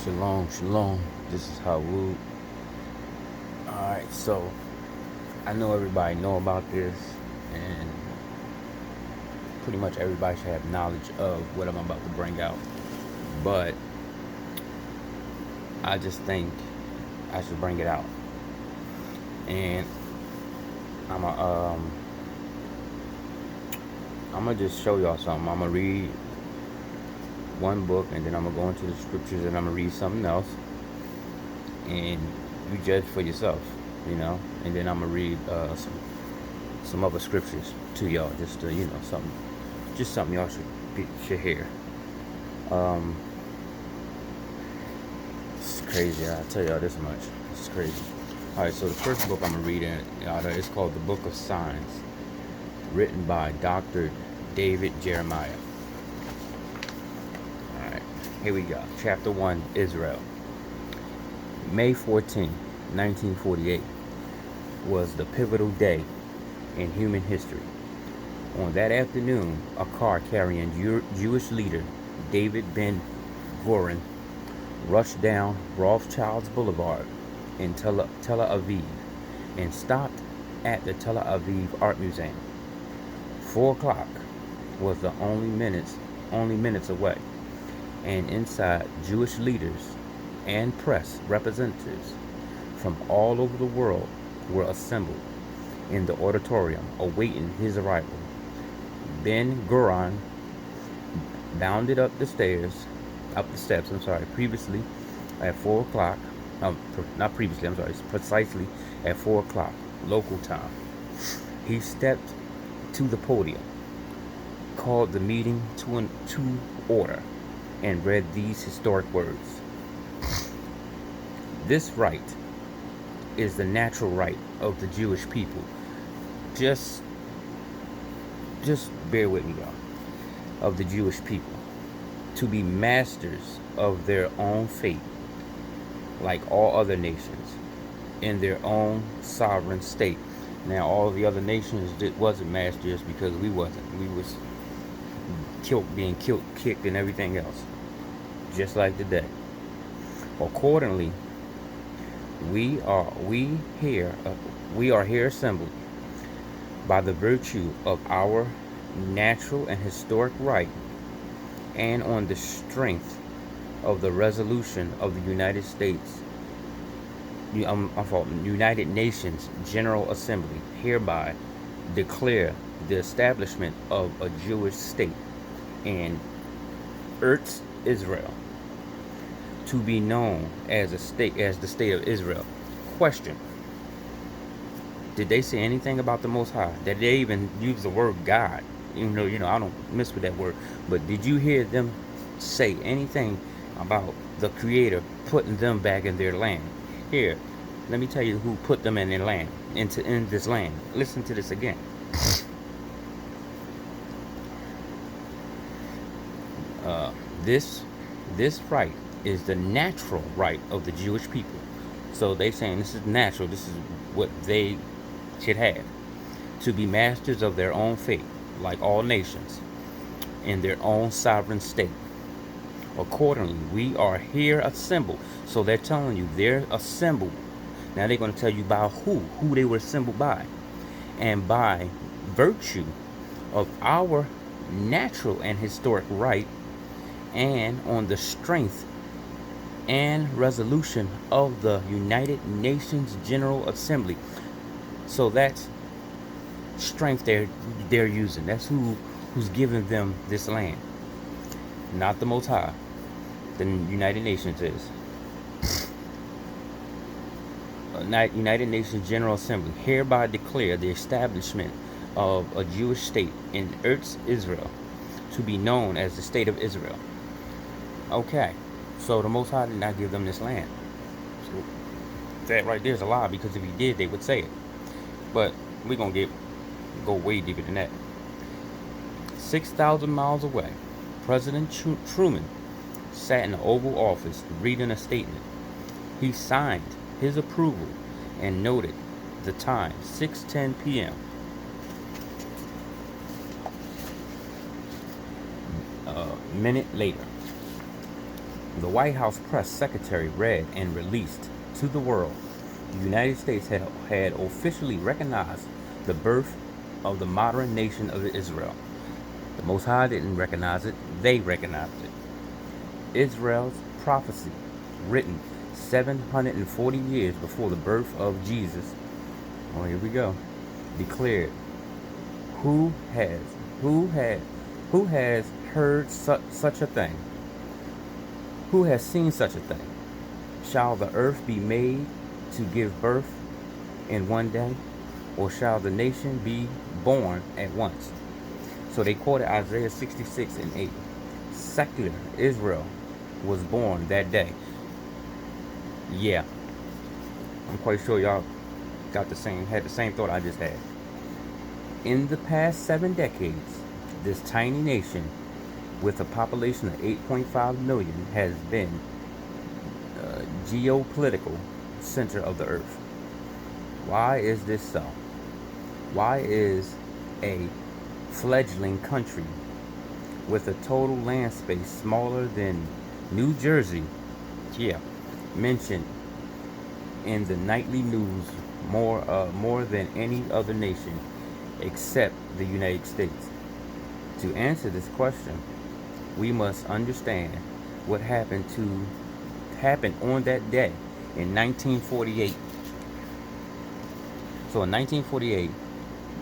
Shalom, shalom. This is Hawud. Alright, so I know everybody know about this, and pretty much everybody should have knowledge of what I'm about to bring out. But I just think I should bring it out. And I'm a, um I'm gonna just show y'all something. I'm gonna read one book, and then I'm gonna go into the scriptures, and I'm gonna read something else, and you judge for yourself, And then I'm gonna read some other scriptures to y'all, just to something y'all should hear. Um, it's crazy. I tell y'all this much. It's crazy. All right, so the first book I'm gonna read is called the Book of Signs, written by Dr. David Jeremiah. All right, here we go. Chapter 1, Israel. May 14, 1948 was the pivotal day in human history. On that afternoon, a car carrying Jewish leader David Ben-Gurion rushed down Rothschild's Boulevard in Tel Aviv and stopped at the Tel Aviv Art Museum. 4 o'clock was the only minutes away, and inside, Jewish leaders and press representatives from all over the world were assembled in the auditorium awaiting his arrival. Ben-Gurion bounded up the steps, previously at 4 o'clock, not previously, precisely at 4 o'clock, local time. He stepped to the podium, called the meeting to order, and read these historic words. This right is the natural right of the Jewish people. Just bear with me, y'all. Of the Jewish people to be masters of their own fate, like all other nations, in their own sovereign state. Now, all the other nations that wasn't masters because we wasn't. We was being killed, kicked, and everything else, just like today. Accordingly, we are here assembled by the virtue of our natural and historic right, and on the strength of the resolution of the United Nations General Assembly, hereby declare the establishment of a Jewish state in Eretz Israel, to be known as the state of Israel. Question: did they say anything about the Most High? Did they even use the word God? I don't mess with that word. But did you hear them say anything about the Creator putting them back in their land? Here, let me tell you who put them in their land, in this land. Listen to this again. This right is the natural right of the Jewish people. So they saying this is natural. This is what they should have, to be masters of their own fate, like all nations, in their own sovereign state. Accordingly, we are here assembled. So they're telling you they're assembled. Now they're going to tell you by who they were assembled by, and by virtue of our natural and historic right, and on the strength and resolution of the United Nations General Assembly. So that's strength they're using. That's who's giving them this land, not the Most High. The United Nations is. United Nations General Assembly hereby declare the establishment of a Jewish state in Eretz Israel, to be known as the state of Israel. Okay, so the Most High did not give them this land. So that right there is a lie, because if he did, they would say it. But we're going to go way deeper than that. 6,000 miles away, President Truman sat in the Oval Office reading a statement. He signed his approval and noted the time, 6:10 p.m. A minute later, The White House press secretary read and released to the world the United States had officially recognized the birth of the modern nation of Israel. The Most High didn't recognize it, they recognized it. Israel's prophecy, written 740 years before the birth of Jesus, oh, here we go, declared, who has, who had, who has heard such a thing? Who has seen such a thing? Shall the earth be made to give birth in one day, or shall the nation be born at once? So they quoted Isaiah 66 and 8. Secular Israel was born that day. Yeah, I'm quite sure y'all had the same thought I just had. In the past 7 decades, this tiny nation with a population of 8.5 million has been geopolitical center of the earth. Why is this so? Why is a fledgling country with a total land space smaller than New Jersey, yeah, mentioned in the nightly news more than any other nation except the United States? To answer this question, we must understand what happened on that day in 1948. So in 1948,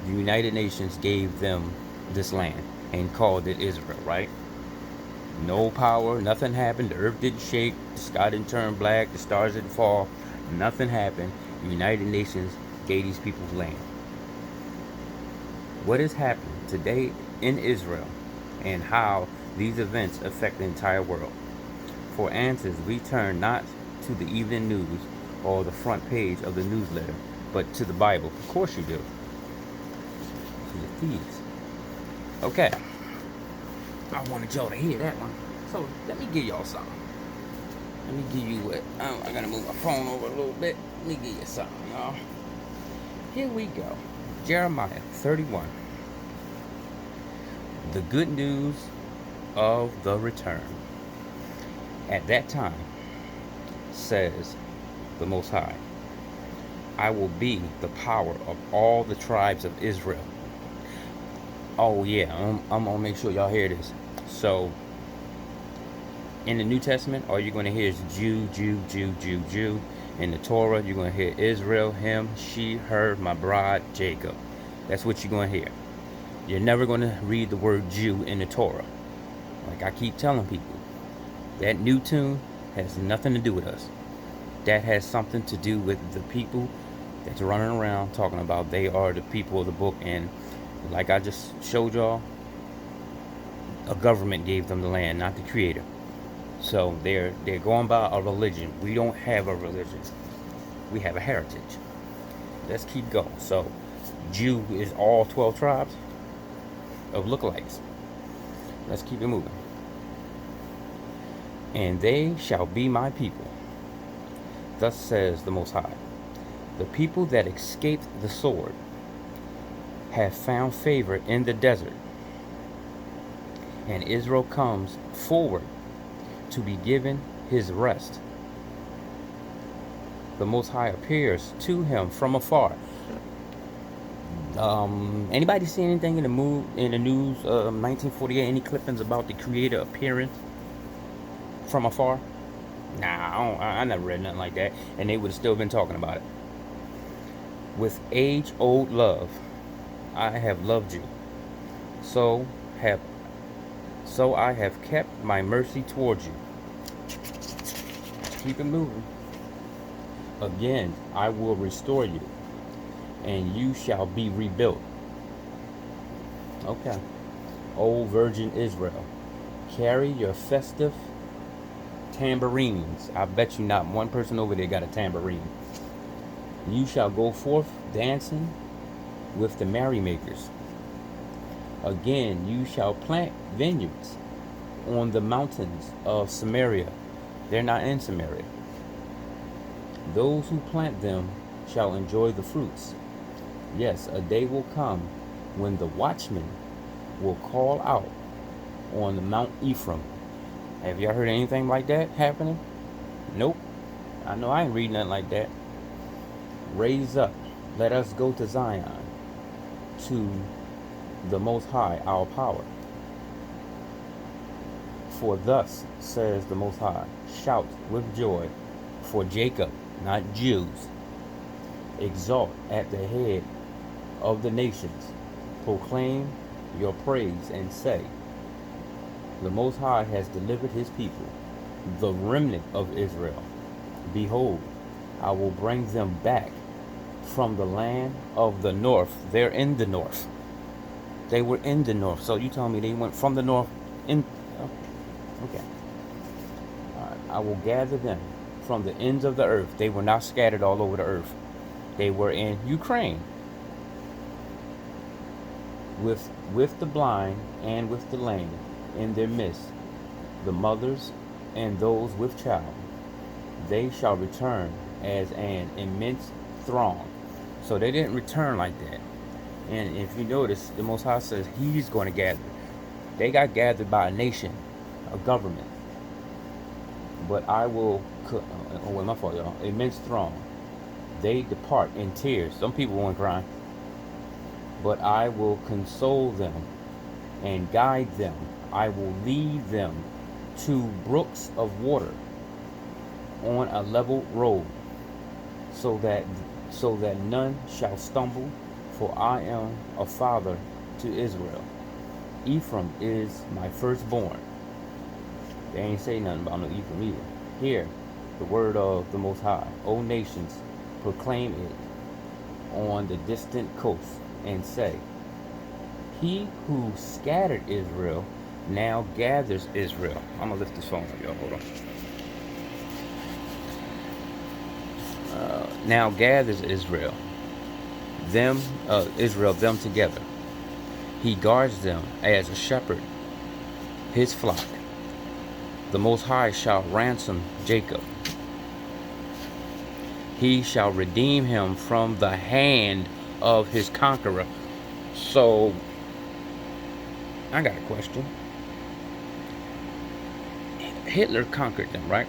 the United Nations gave them this land and called it Israel, right? No power, nothing happened. The earth didn't shake, the sky didn't turn black, the stars didn't fall, nothing happened. The United Nations gave these people land. What is happening today in Israel and how these events affect the entire world? For answers, we turn not to the evening news or the front page of the newsletter, but to the Bible. Of course you do. To the thieves. Okay. I wanted y'all to hear that one. So let me give y'all something. Let me give you what. I gotta move my phone over a little bit. Let me give you something, y'all. Here we go. Jeremiah 31. The good news of the return. At that time, says the Most High, I will be the power of all the tribes of Israel. Oh yeah, I'm gonna make sure y'all hear this. So, in the New Testament, all you're gonna hear is Jew, Jew, Jew, Jew, Jew. In the Torah, you're gonna hear Israel, him, she, her, my bride, Jacob. That's what you're gonna hear. You're never gonna read the word Jew in the Torah. Like I keep telling people, that new tune has nothing to do with us. That has something to do with the people that's running around talking about they are the people of the book. And like I just showed y'all, a government gave them the land, not the creator. So they're going by a religion. We don't have a religion. We have a heritage. Let's keep going. So Jew is all 12 tribes of lookalikes. Let's keep it moving. And they shall be my people. Thus says the Most High. The people that escaped the sword have found favor in the desert. And Israel comes forward to be given his rest. The Most High appears to him from afar. Anybody see anything in the news 1948? Any clippings about the Creator appearing from afar? Nah, I never read nothing like that, and they would have still been talking about it. With age-old love, I have loved you. So I have kept my mercy towards you. Keep it moving. Again, I will restore you, and you shall be rebuilt. Okay. O Virgin Israel, carry your festive tambourines. I bet you not one person over there got a tambourine. You shall go forth dancing with the merrymakers. Again, you shall plant vineyards on the mountains of Samaria. They're not in Samaria. Those who plant them shall enjoy the fruits. Yes, a day will come when the watchman will call out on the Mount Ephraim Have y'all heard anything like that happening? Nope. I know I ain't reading nothing like that. Raise up, let us go to Zion, to the Most High, our power. For thus says the Most High, shout with joy for Jacob, not Jews. Exalt at the head of the nations. Proclaim your praise and say, the Most High has delivered his people, the remnant of Israel. Behold, I will bring them back from the land of the north. They're in the north. They were in the north. So you telling me they went from the north in? Okay. All right. I will gather them from the ends of the earth. They were not scattered all over the earth. They were in Ukraine with the blind and with the lame in their midst, the mothers and those with child. They shall return as an immense throng. So they didn't return like that. And if you notice, the Most High says he's going to gather. They got gathered by a nation, a government. But I will, oh, my fault, y'all, immense throng. They depart in tears. Some people won't cry. But I will console them and guide them. I will lead them to brooks of water on a level road, so that none shall stumble, for I am a father to Israel. Ephraim is my firstborn. They ain't say nothing about no Ephraim either. Hear the word of the Most High. O nations, proclaim it on the distant coast, and say, he who scattered Israel now gathers Israel. I'm gonna lift this phone up, y'all. Hold on. Now gathers Israel them together. He guards them as a shepherd his flock. The Most High shall ransom Jacob. He shall redeem him from the hand of his conqueror. So, I got a question. Hitler conquered them, right?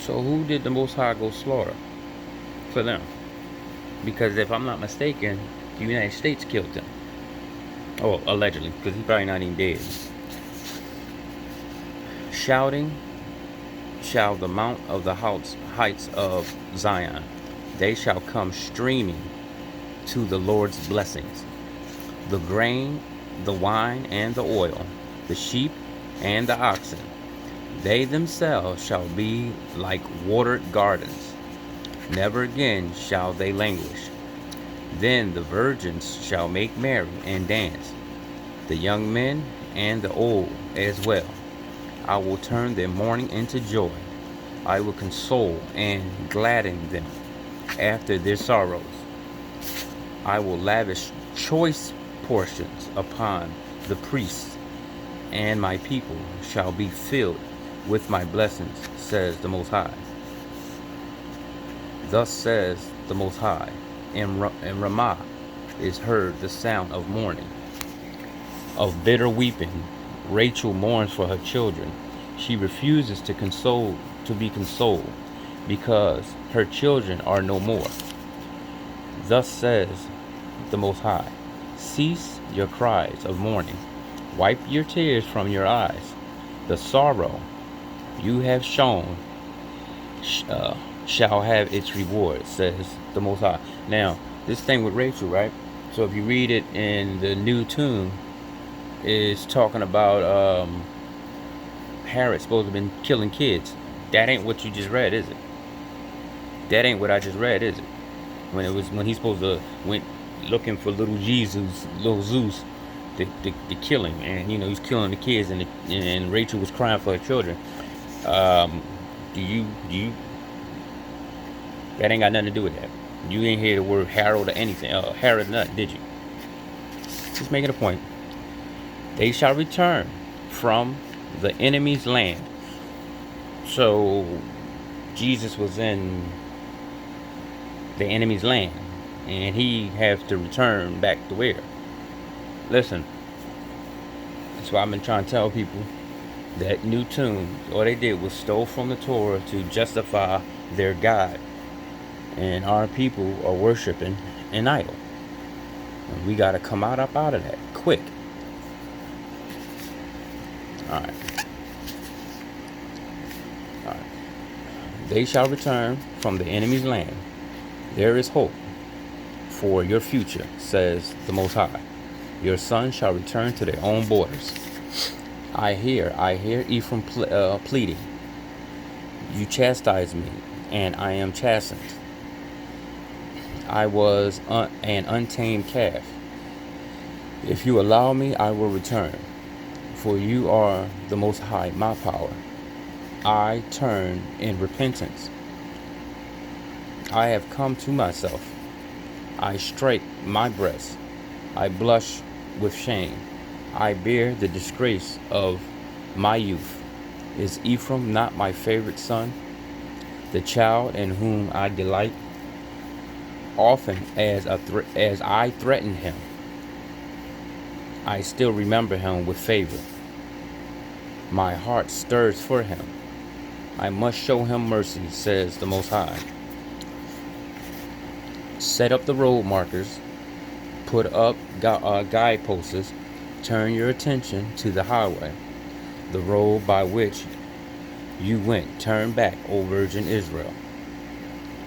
So who did the Most High go slaughter for them? Because if I'm not mistaken, the United States killed them. Oh, allegedly, because he's probably not even dead. Shouting shall the mount of the heights of Zion. They shall come streaming to the Lord's blessings. The grain, the wine, and the oil, the sheep and the oxen. They themselves shall be like watered gardens. Never again shall they languish. Then the virgins shall make merry and dance, the young men and the old as well. I will turn their mourning into joy. I will console and gladden them after their sorrows. I will lavish choice portions upon the priests, and my people shall be filled with my blessings, says the Most High. Thus says the Most High, in Ramah is heard the sound of mourning, of bitter weeping. Rachel mourns for her children. She refuses to be consoled, because her children are no more. Thus says the Most High, cease your cries of mourning. Wipe your tears from your eyes. The sorrow you have shown shall have its reward, says the Most High. Now, this thing with Rachel, right? So if you read it in the New Tune, is talking about Herod supposed to have been killing kids. That ain't what you just read, is it? That ain't what I just read, is it? When he's supposed to went looking for little Jesus, little Zeus, to kill him, and he's killing the kids, and Rachel was crying for her children. Do you that ain't got nothing to do with that. You ain't hear the word Harold or anything, Herod or nothing, did you? Just making a point. They shall return from the enemy's land. So Jesus was in the enemy's land, and he has to return back to where? Listen, that's why I've been trying to tell people. That new tune, all they did was stole from the Torah to justify their God. And our people are worshiping an idol. And we got to come out up out of that quick. All right. All right. They shall return from the enemy's land. There is hope for your future, says the Most High. Your sons shall return to their own borders. I hear Ephraim pleading. You chastise me, and I am chastened. I was an untamed calf. If you allow me, I will return. For you are the Most High, my power. I turn in repentance. I have come to myself. I strike my breast. I blush with shame. I bear the disgrace of my youth. Is Ephraim not my favorite son, the child in whom I delight? Often as I threaten him, I still remember him with favor. My heart stirs for him. I must show him mercy, says the Most High. Set up the road markers, put up guideposts, turn your attention to the highway, the road by which you went. Turn back, O Virgin Israel.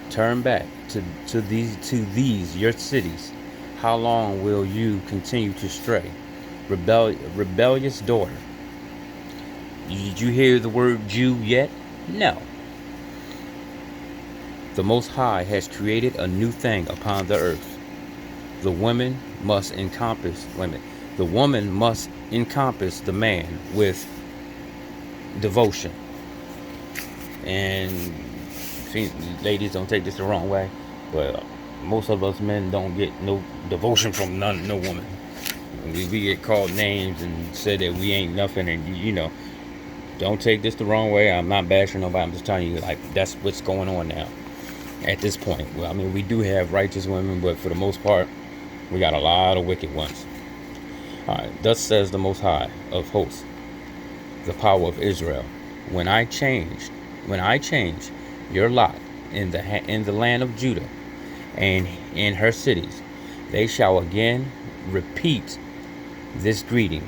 Turn back to these your cities. How long will you continue to stray, rebellious daughter? Did you hear the word Jew yet? No. The Most High has created a new thing upon the earth. The woman must encompass women. The woman must encompass the man with devotion. And ladies, don't take this the wrong way, but most of us men don't get no devotion from no woman. We get called names and said that we ain't nothing, and don't take this the wrong way. I'm not bashing nobody. I'm just telling you, like, that's what's going on now at this point. Well, I mean, we do have righteous women, but for the most part, we got a lot of wicked ones. All right. Thus says the Most High of hosts, the power of Israel. When I change your lot in the land of Judah and in her cities, they shall again repeat this greeting.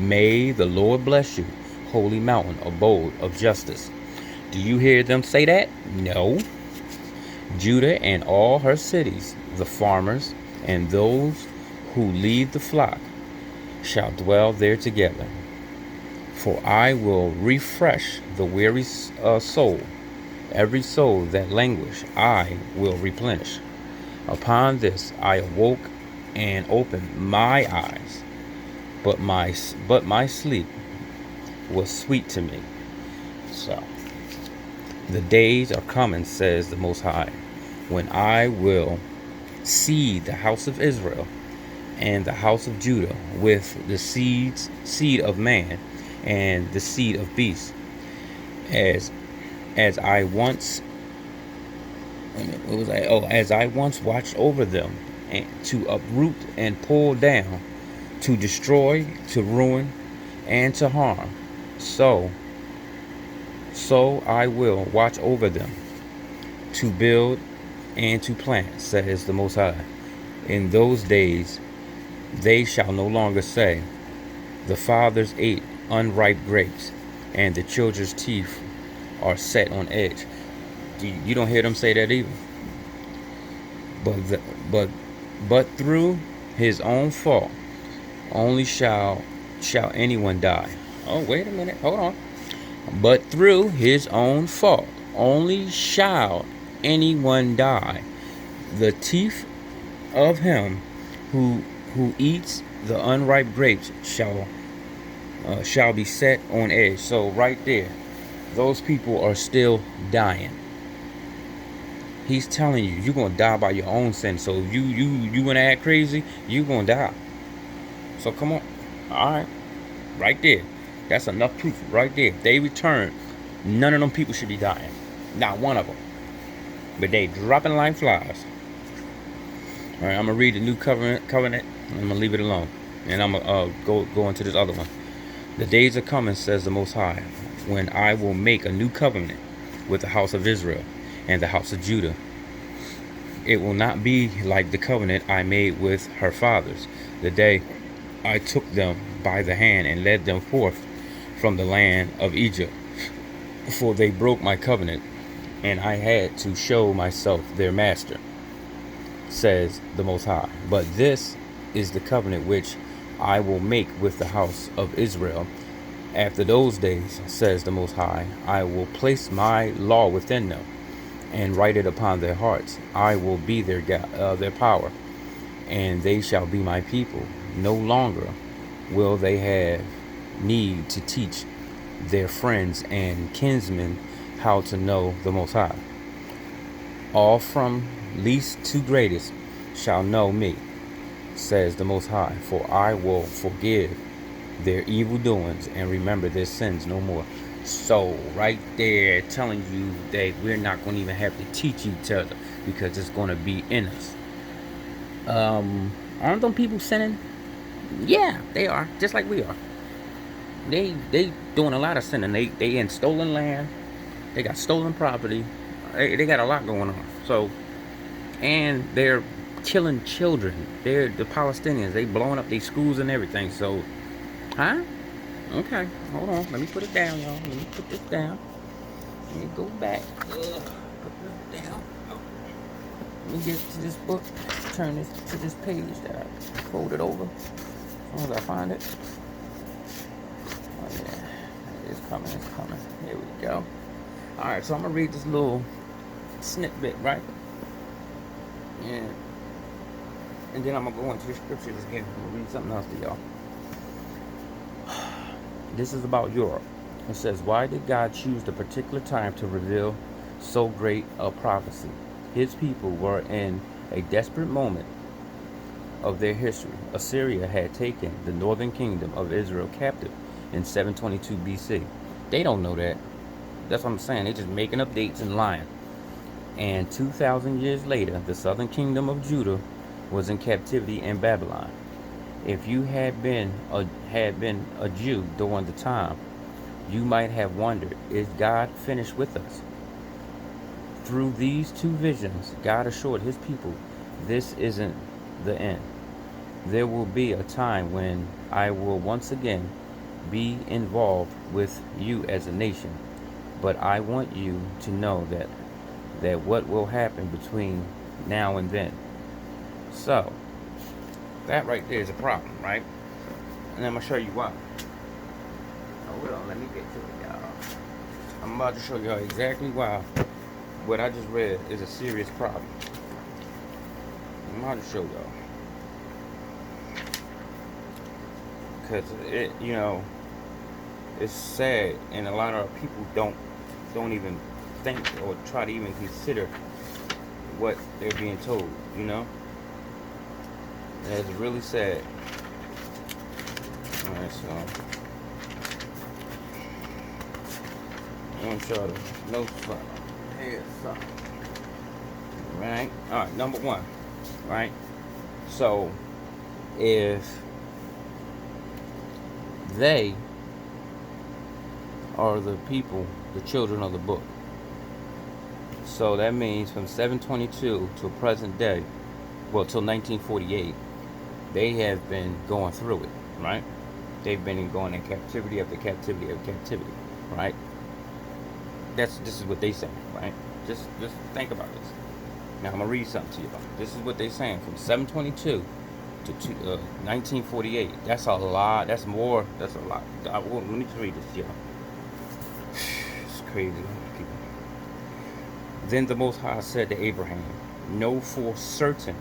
May the Lord bless you, holy mountain, abode of justice. Do you hear them say that? No. Judah and all her cities, the farmers and those who lead the flock, shall dwell there together. For I will refresh the weary soul. Every soul that languish, I will replenish. Upon this I awoke and opened my eyes, but my sleep was sweet to me. So the days are coming, says the Most High, when I will seed the house of Israel and the house of Judah with the seed of man and the seed of beast, as I once as I once watched over them, and to uproot and pull down, to destroy, to ruin, and to harm. So I will watch over them, to build and to plant, says the Most High. In those days they shall no longer say, the fathers ate unripe grapes, and the children's teeth are set on edge. You don't hear them say that either. But through his own fault only shall anyone die. Oh, wait a minute, hold on. But through his own fault only shall anyone die. The teeth of him who eats the unripe grapes shall be set on edge. So right there, those people are still dying. He's telling you, you're gonna die by your own sin. So you wanna act crazy, you're gonna die. So come on. All right, right there. That's enough proof right there. If they return, none of them people should be dying. Not one of them. But they dropping like flies. All right, I'm gonna read the new covenant. I'm gonna leave it alone, and I'm gonna go into this other one. The days are coming, says the Most High, when I will make a new covenant with the house of Israel and the house of Judah. It will not be like the covenant I made with her fathers, the day I took them by the hand and led them forth from the land of Egypt. For they broke my covenant, and I had to show myself their master, says the Most High. But this is the covenant which I will make with the house of Israel. After those days, says the Most High, I will place my law within them and write it upon their hearts. I will be their God, their power, and they shall be my people. No longer will they have need to teach their friends and kinsmen how to know the Most High. All from least to greatest shall know me, says the Most High, for I will forgive their evil doings and remember their sins no more. So right there telling you that we're not going to even have to teach each other because it's going to be in us. Aren't them people sinning? Yeah, they are, just like we are. They doing a lot of sinning. They in stolen land. They got stolen property. They got a lot going on. So, and they're killing children. They're the Palestinians. They blowing up their schools and everything. So, huh? Okay, hold on. Let me put it down, y'all. Let me put this down. Let me go back. Put this down. Oh. Let me get to this book. Turn this to this page that I folded over. As long as I find it. Oh yeah, it's coming. It's coming. Here we go. All right, so I'm gonna read this little snippet, right? And then I'm gonna go into the scriptures again. I'm gonna read something else to y'all. This is about Europe. It says, why did God choose the particular time to reveal so great a prophecy? His people were in a desperate moment of their history. Assyria had taken the northern kingdom of Israel captive in 722 BC. They don't know that. That's what I'm saying. They're just making up dates and lying. And 2,000 years later, the southern kingdom of Judah was in captivity in Babylon. If you had been a Jew during the time, you might have wondered, is God finished with us? Through these two visions, God assured his people, this isn't the end. There will be a time when I will once again be involved with you as a nation, but I want you to know that what will happen between now and then. So, that right there is a problem, right? And I'm going to show you why. Hold on, let me get to it, y'all. I'm about to show y'all exactly why what I just read is a serious problem. I'm about to show y'all. Because it, it's sad, and a lot of people don't even think or try to even consider what they're being told, And it's really sad. Alright, so I want y'all to know something. Here's something. Right? Alright, number one. Right? So if they are the people, the children of the book. So that means from 722 to present day, well, till 1948, they have been going through it, right? They've been going in captivity after captivity after captivity, right? This is what they say, right? Just think about this. Now I'm gonna read something to you. This is what they're saying from 722 to 1948. That's a lot. That's more. That's a lot. Let me just read this, y'all. It's crazy, people. Then the Most High said to Abraham, know for certain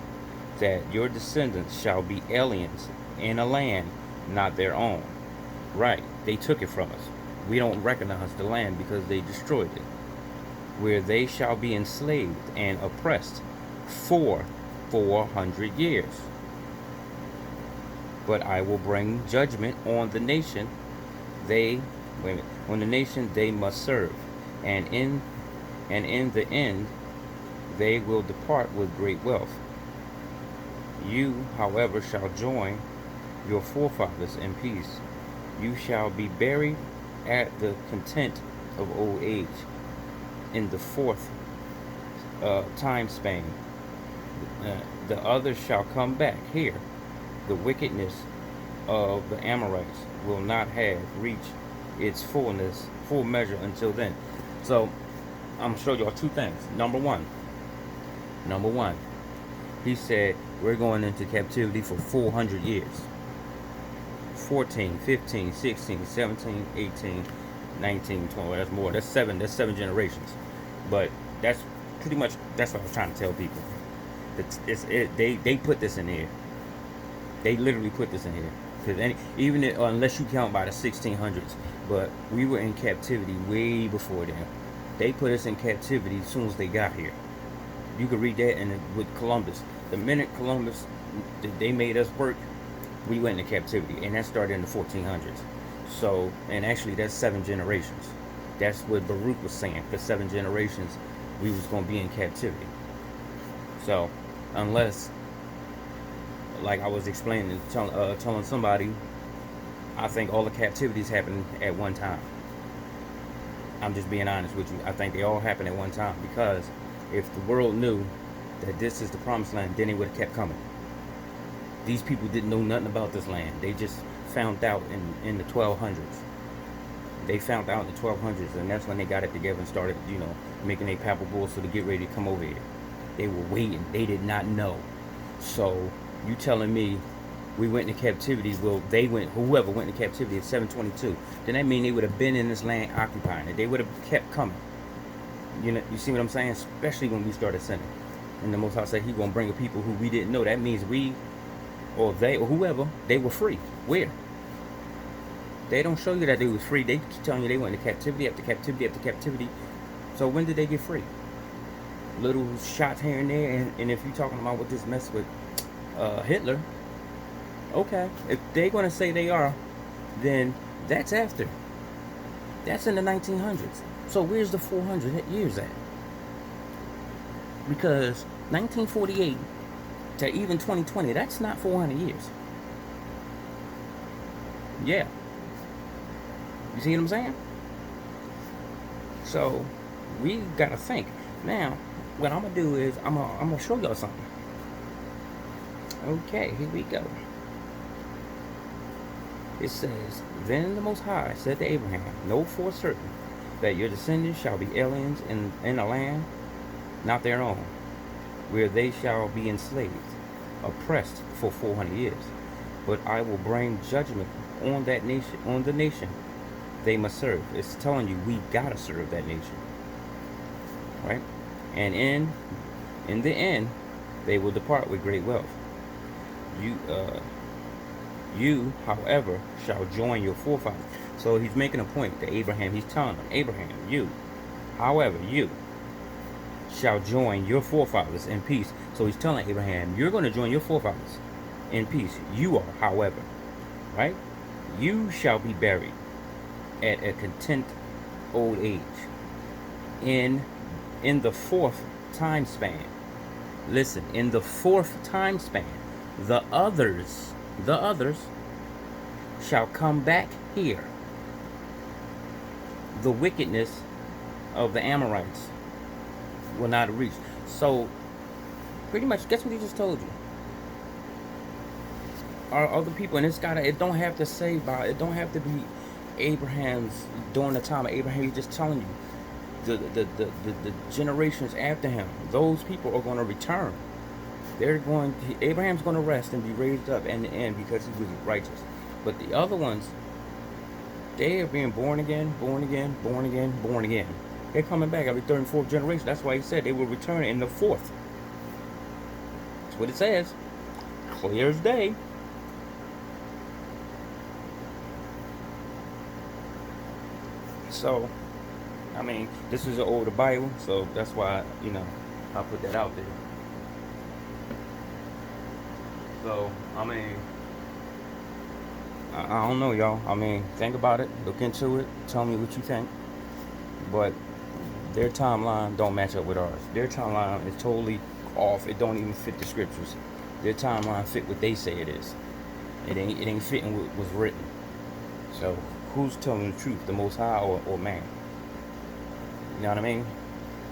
that your descendants shall be aliens in a land not their own. Right, they took it from us. We don't recognize the land because they destroyed it. Where they shall be enslaved and oppressed for 400 years. But I will bring judgment on the nation on the nation they must serve, and in the end they will depart with great wealth. You, however, shall join your forefathers in peace, You shall be buried at the content of old age in the fourth time span. The others shall come back here. The wickedness of the Amorites will not have reached its full measure until then. So I'm gonna show y'all two things. Number one, he said we're going into captivity for 400 years. 14, 15, 16, 17, 18, 19, 20. That's more. That's seven generations. But that's pretty much that's what I was trying to tell people. They put this in here. They literally put this in here because unless you count by the 1600s, but we were in captivity way before then. They put us in captivity as soon as they got here. You could read that with Columbus. The minute Columbus they made us work, we went into captivity, and that started in the 1400s. So, and actually, that's seven generations. That's what Baruch was saying. For 7 generations, we was gonna be in captivity. So, unless, like I was explaining, telling somebody, I think all the captivities happened at one time. I'm just being honest with you. I think they all happened at one time because if the world knew that this is the promised land, then they would have kept coming. These people didn't know nothing about this land. They just found out in the 1200s. They found out in the 1200s, and that's when they got it together and started, making their papal bulls so to get ready to come over here. They were waiting. They did not know. So you telling me we went into captivity? Well, whoever went into captivity at 722. Then that means they would have been in this land occupying it. They would have kept coming. You see what I'm saying? Especially when we started sinning. And the Most High said He gonna bring a people who we didn't know. That means we, or they, or whoever, they were free. Where? They don't show you that they was free. They keep telling you they went into captivity after captivity after captivity. So when did they get free? Little shots here and there. And if you're talking about what this mess with Hitler, okay. If they're gonna say they are, then that's after. That's in the 1900s. So where's the 400 years at? Because 1948 to even 2020, that's not 400 years. Yeah. You see what I'm saying? So we gotta think. Now, what I'm gonna do is I'm gonna show y'all something. Okay, here we go. It says, Then the Most High said to Abraham, Know for certain that your descendants shall be aliens in a land not their own, where they shall be enslaved, oppressed for 400 years. But I will bring judgment on that nation, on the nation they must serve. It's telling you we gotta serve that nation, right? And in the end, they will depart with great wealth. You, however, shall join your forefathers. So he's making a point to Abraham. He's telling him, Abraham, however, you shall join your forefathers in peace. So he's telling Abraham, you're going to join your forefathers in peace. You are, however, right? You shall be buried at a content old age in the fourth time span. Listen, in the fourth time span, the others shall come back here. The wickedness of the Amorites will not reach. So, pretty much, guess what he just told you? Our other people, and it don't have to say about, it don't have to be Abraham's during the time of Abraham. He's just telling you, the generations after him, those people are going to return. Abraham's going to rest and be raised up in the end because he was righteous. But the other ones, they are being born again, born again, born again, born again. They're coming back every third and fourth generation. That's why he said they will return in the fourth. That's what it says. Clear as day. So, I mean, this is an older Bible, so that's why, I put that out there. So, I mean, I don't know, y'all. I mean, think about it, look into it, tell me what you think. But their timeline don't match up with ours. Their timeline is totally off. It don't even fit the scriptures. Their timeline fit what they say it is. It ain't fitting what was written. So who's telling the truth, the Most High or man? You know what I mean?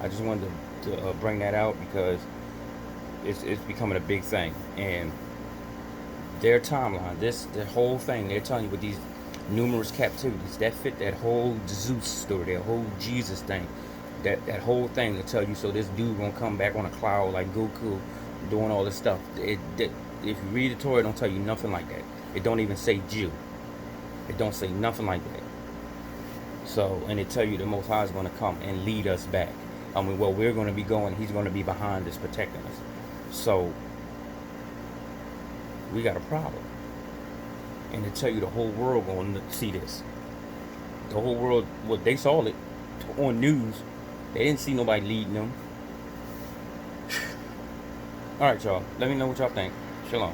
I just wanted to bring that out because it's becoming a big thing, and their timeline, the whole thing, they're telling you with these numerous captivities that fit that whole Zeus story, that whole Jesus thing, that whole thing to tell you. So this dude gonna come back on a cloud like Goku, doing all this stuff. If you read the Torah, it don't tell you nothing like that. It don't even say Jew. It don't say nothing like that. So, and it tell you the Most High is gonna come and lead us back. I mean, well, we're gonna be going. He's gonna be behind us, protecting us. So we got a problem. And to tell you the whole world gonna see this. The whole world, well, they saw it on news. They didn't see nobody leading them. All right, y'all. Let me know what y'all think. Shalom.